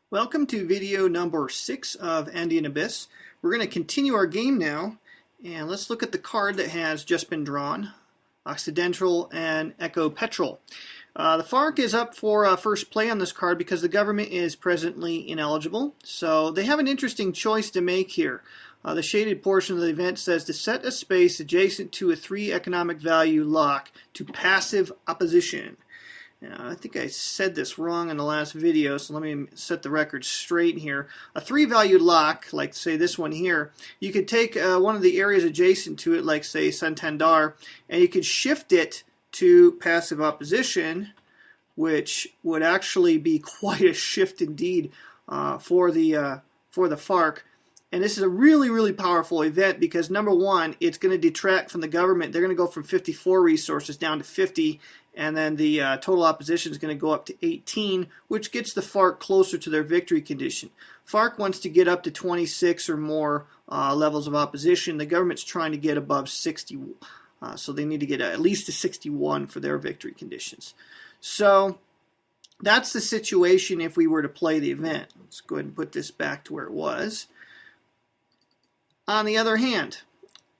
Welcome to video number 6 of Andean Abyss. We're going to continue our game now, and let's look at the card that has just been drawn, Occidental and Echo Petrol. The FARC is up for first play on this card because the government is presently ineligible, so they have an interesting choice to make here. The shaded portion of the event says to set a space adjacent to a 3 economic value lock to passive opposition. I think I said this wrong in the last video, so let me set the record straight here. A 3-value lock, like say this one here, you could take one of the areas adjacent to it, like say Santander, and you could shift it to passive opposition, which would actually be quite a shift indeed for the FARC. And this is a really, really powerful event because, number one, it's going to detract from the government. They're going to go from 54 resources down to 50, and then the total opposition is going to go up to 18, which gets the FARC closer to their victory condition. FARC wants to get up to 26 or more levels of opposition. The government's trying to get above 60, so they need to get at least to 61 for their victory conditions. So that's the situation if we were to play the event. Let's go ahead and put this back to where it was. On the other hand,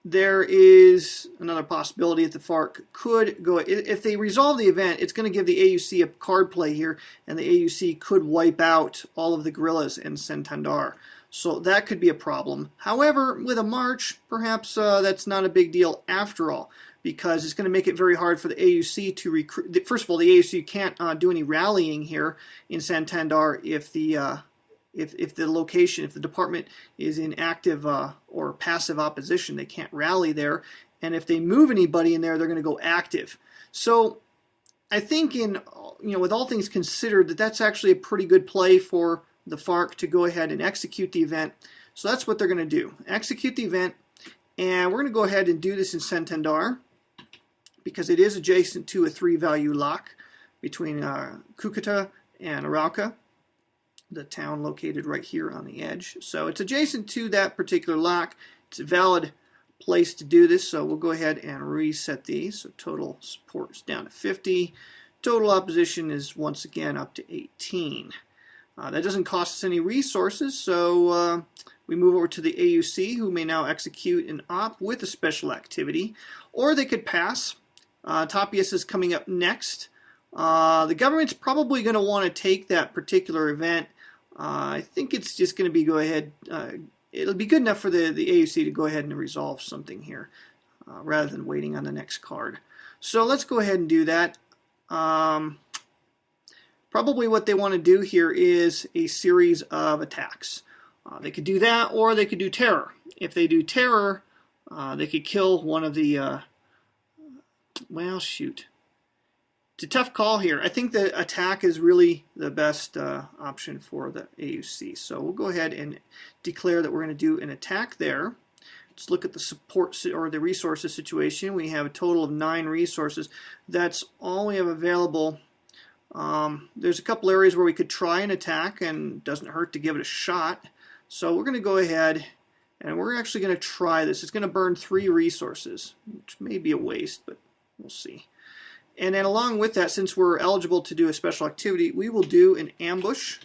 there is another possibility that the FARC could go, if they resolve the event, it's going to give the AUC a card play here, and the AUC could wipe out all of the guerrillas in Santander. So that could be a problem. However, with a march, perhaps that's not a big deal after all, because it's going to make it very hard for the AUC to recruit. First of all, the AUC can't do any rallying here in Santander if the location, if the department is in active or passive opposition. They can't rally there, and if they move anybody in there, they're going to go active. So I think, with all things considered, that's actually a pretty good play for the FARC to go ahead and execute the event. So that's what they're going to do: execute the event, and we're going to go ahead and do this in Santander because it is adjacent to a 3-value lock between Cucuta and Arauca, the town located right here on the edge. So it's adjacent to that particular lock. It's a valid place to do this, so we'll go ahead and reset these. So total support is down to 50. Total opposition is once again up to 18. That doesn't cost us any resources, so we move over to the AUC, who may now execute an op with a special activity, or they could pass. Tapias is coming up next. The government's probably going to want to take that particular event. I think it's just going to be it'll be good enough for the AUC to go ahead and resolve something here rather than waiting on the next card. So let's go ahead and do that. Probably what they want to do here is a series of attacks. They could do that, or they could do terror. If they do terror, they could kill one of the... well, shoot. It's a tough call here. I think the attack is really the best option for the AUC. So we'll go ahead and declare that we're going to do an attack there. Let's look at the support or the resources situation. We have a total of 9 resources. That's all we have available. There's a couple areas where we could try an attack, and it doesn't hurt to give it a shot. So we're going to go ahead and we're actually going to try this. It's going to burn 3 resources, which may be a waste, but we'll see. And then along with that, since we're eligible to do a special activity, we will do an ambush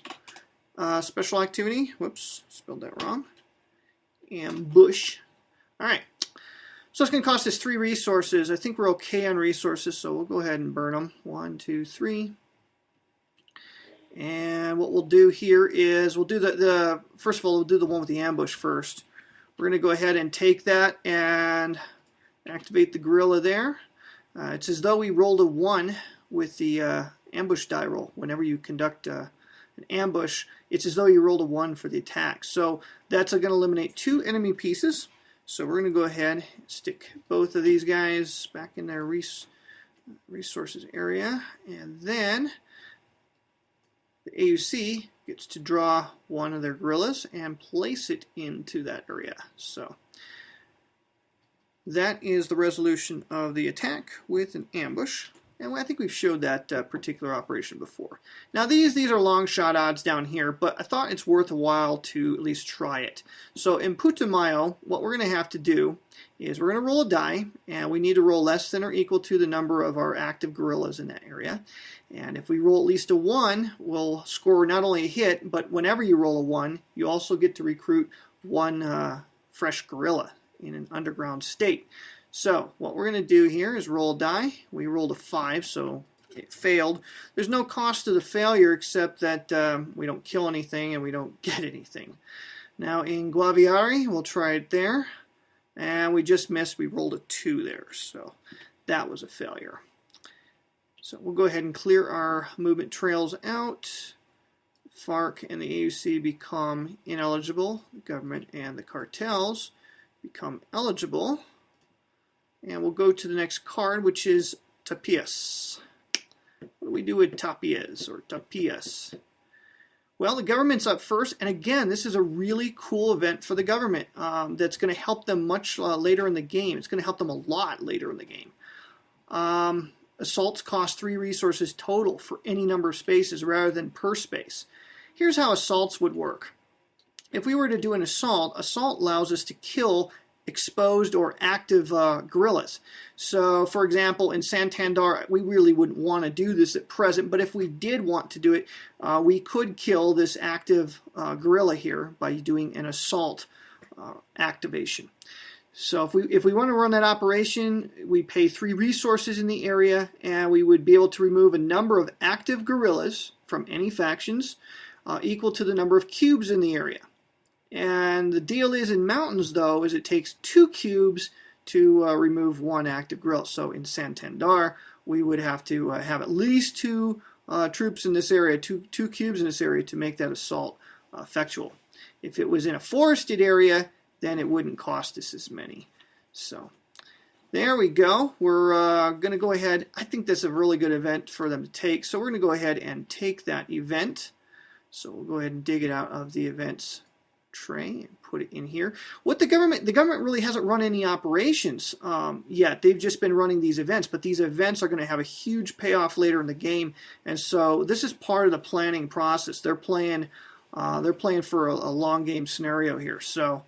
special activity. Whoops, spelled that wrong. Ambush. All right. So it's going to cost us 3 resources. I think we're okay on resources, so we'll go ahead and burn them. 1, 2, 3. And what we'll do here is we'll do first of all, we'll do the one with the ambush first. We're going to go ahead and take that and activate the guerrilla there. It's as though we rolled a 1 with the ambush die roll. Whenever you conduct an ambush, it's as though you rolled a 1 for the attack. So that's going to eliminate 2 enemy pieces. So we're going to go ahead and stick both of these guys back in their resources area. And then the AUC gets to draw one of their guerrillas and place it into that area. So that is the resolution of the attack with an ambush. And I think we've showed that particular operation before. Now these are long shot odds down here, but I thought it's worth a while to at least try it. So in Putumayo, what we're going to have to do is we're going to roll a die, and we need to roll less than or equal to the number of our active guerrillas in that area. And if we roll at least a 1, we'll score not only a hit, but whenever you roll a 1, you also get to recruit 1 fresh guerrilla in an underground state. So what we're going to do here is roll a die. We rolled a 5, so it failed. There's no cost to the failure except that we don't kill anything and we don't get anything. Now in Guaviare, we'll try it there. And we just missed. We rolled a 2 there, so that was a failure. So we'll go ahead and clear our movement trails out. FARC and the AUC become ineligible. The government and the cartels become eligible. And we'll go to the next card, which is Tapias. What do we do with Tapias or Tapias? Well, the government's up first, and again, this is a really cool event for the government that's going to help them much later in the game. It's going to help them a lot later in the game. Assaults cost 3 resources total for any number of spaces rather than per space. Here's how assaults would work. If we were to do an assault allows us to kill exposed or active guerrillas. So, for example, in Santander, we really wouldn't want to do this at present, but if we did want to do it, we could kill this active guerrilla here by doing an assault activation. So if we want to run that operation, we pay 3 resources in the area, and we would be able to remove a number of active guerrillas from any factions equal to the number of cubes in the area. And the deal is in mountains, though, is it takes 2 cubes to remove 1 active guerrilla. So in Santander, we would have to have at least 2 troops in this area, two cubes in this area to make that assault effectual. If it was in a forested area, then it wouldn't cost us as many. So there we go. We're going to go ahead. I think that's a really good event for them to take. So we're going to go ahead and take that event. So we'll go ahead and dig it out of the events tray and put it in here. What the government really hasn't run any operations yet. They've just been running these events, but these events are going to have a huge payoff later in the game, and so this is part of the planning process. They're playing for a long game scenario here, so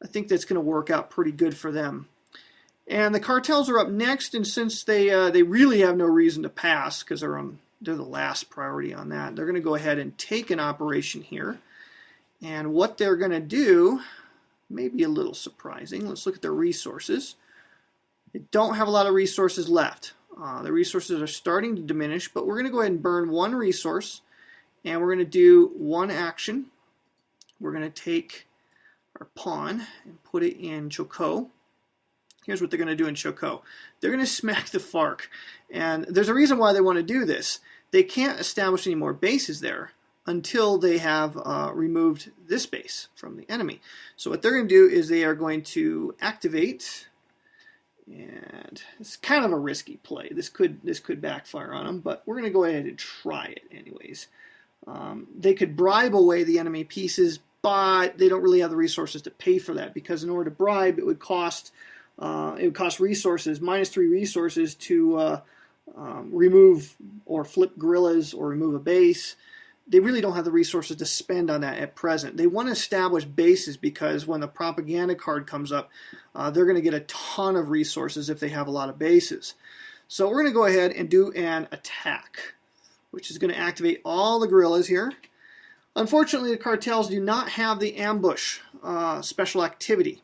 I think that's going to work out pretty good for them. And the cartels are up next, and since they really have no reason to pass because they're the last priority on that, they're going to go ahead and take an operation here. And what they're going to do may be a little surprising. Let's look at their resources. They don't have a lot of resources left. The resources are starting to diminish, but we're going to go ahead and burn 1 resource, and we're going to do 1 action. We're going to take our pawn and put it in Chocó. Here's what they're going to do in Chocó. They're going to smack the FARC, and there's a reason why they want to do this. They can't establish any more bases there until they have removed this base from the enemy. So what they're going to do is they are going to activate, and it's kind of a risky play. This could backfire on them, but we're going to go ahead and try it anyways. They could bribe away the enemy pieces, but they don't really have the resources to pay for that, because in order to bribe, it would cost resources, -3 resources to remove or flip guerrillas or remove a base. They really don't have the resources to spend on that at present. They want to establish bases because when the propaganda card comes up, they're going to get a ton of resources if they have a lot of bases. So we're going to go ahead and do an attack, which is going to activate all the guerrillas here. Unfortunately, the cartels do not have the ambush special activity,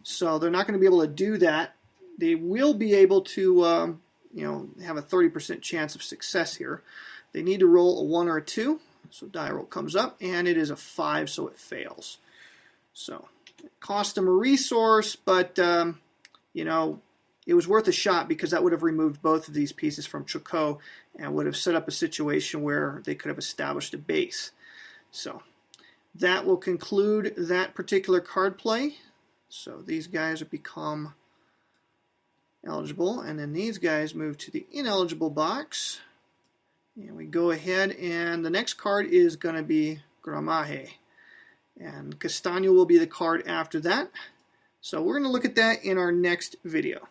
so they're not going to be able to do that. They will be able to have a 30% chance of success here. They need to roll a 1 or a 2, so die roll comes up, and it is a 5, so it fails. So it cost them a resource, but it was worth a shot because that would have removed both of these pieces from Chocó and would have set up a situation where they could have established a base. So that will conclude that particular card play. So these guys have become eligible, and then these guys move to the ineligible box. And we go ahead, and the next card is going to be Gramaje. And Castaño will be the card after that. So we're going to look at that in our next video.